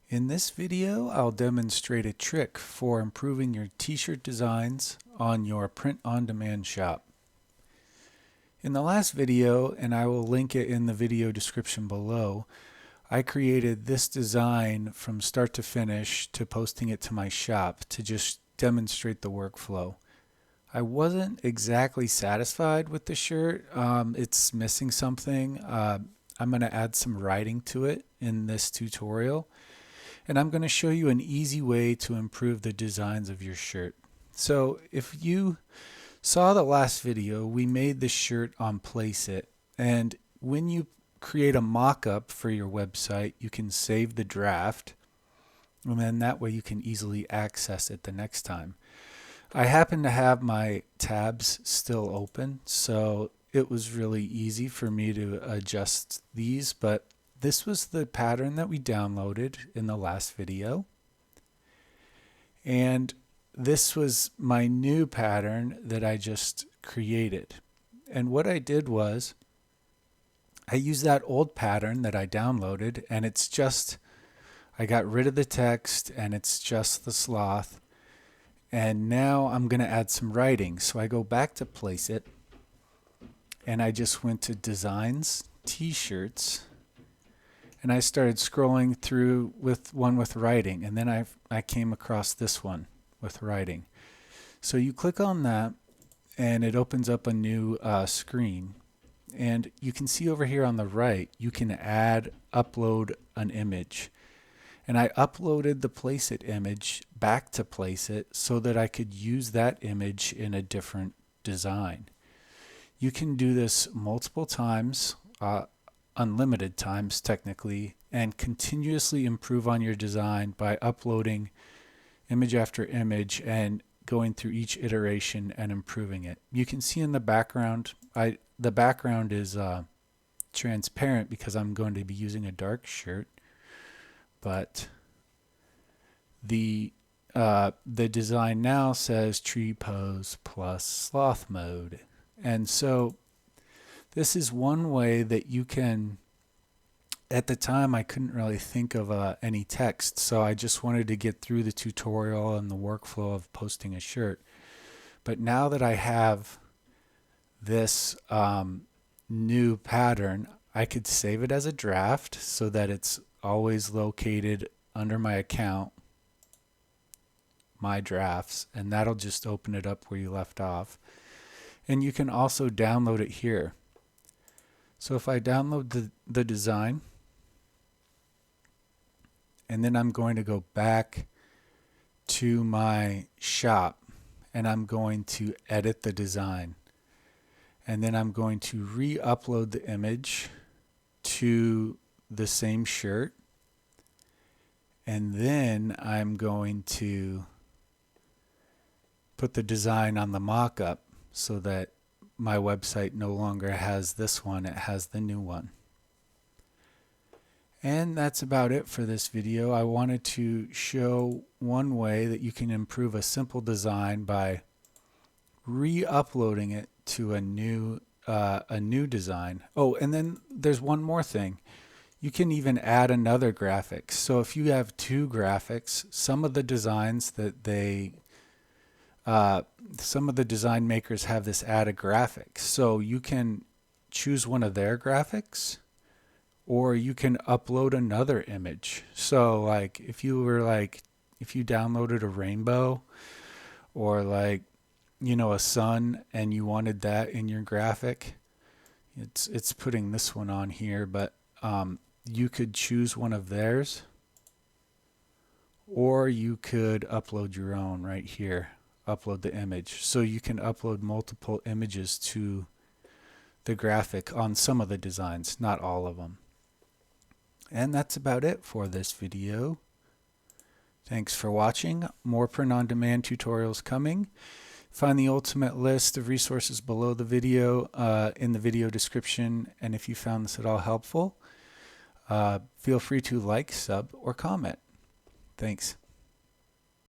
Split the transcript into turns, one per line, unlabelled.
In this video, I'll demonstrate a trick for improving your t-shirt designs on your print-on-demand shop. In the last video, and I will link it in the video description below, I created this design from start to finish to posting it to my shop to just demonstrate the workflow. I wasn't exactly satisfied with the shirt. It's missing something. I'm going to add some writing to it in this tutorial. And I'm going to show you an easy way to improve the designs of your shirt. So if you saw the last video, we made the shirt on Placeit. And when you create a mock-up for your website, you can save the draft. And then that way you can easily access it the next time. I happen to have my tabs still open, so it was really easy for me to adjust these, but this was the pattern that we downloaded in the last video. And this was my new pattern that I just created. And what I did was I used that old pattern that I downloaded, and it's just, I got rid of the text and it's just the sloth. And now I'm going to add some writing. So I go back to Placeit and I just went to Designs, T-shirts. And I started scrolling through with one with writing, and then I came across this one with writing. So you click on that and it opens up a new screen, and you can see over here on the right you can upload an image. And I uploaded the Placeit image back to Placeit so that I could use that image in a different design. You can do this multiple times, unlimited times technically, and continuously improve on your design by uploading image after image and going through each iteration and improving it. You can see in the background, the background is transparent because I'm going to be using a dark shirt, but the design now says tree pose plus sloth mode. And so this is one way that you can, at the time I couldn't really think of any text, so I just wanted to get through the tutorial and the workflow of posting a shirt. But now that I have this new pattern, I could save it as a draft so that it's always located under my account, my drafts, and that'll just open it up where you left off. And you can also download it here. So if I download the design, and then I'm going to go back to my shop and I'm going to edit the design. And then I'm going to re-upload the image to the same shirt. And then I'm going to put the design on the mock-up so that my website no longer has this one, it has the new one. And that's about it for this video. I wanted to show one way that you can improve a simple design by re-uploading it to a new design. Oh, and then there's one more thing. You can even add another graphic. So if you have two graphics, some of the designs that some of the design makers have this add a graphic. So you can choose one of their graphics, or you can upload another image. So like if you downloaded a rainbow or a sun and you wanted that in your graphic, it's putting this one on here, but you could choose one of theirs, or you could upload your own right here, upload the image. So you can upload multiple images to the graphic on some of the designs, not all of them. And that's about it for this video. Thanks for watching. More print-on-demand tutorials coming. Find the ultimate list of resources below the video in the video description. And if you found this at all helpful, feel free to like, sub, or comment. Thanks.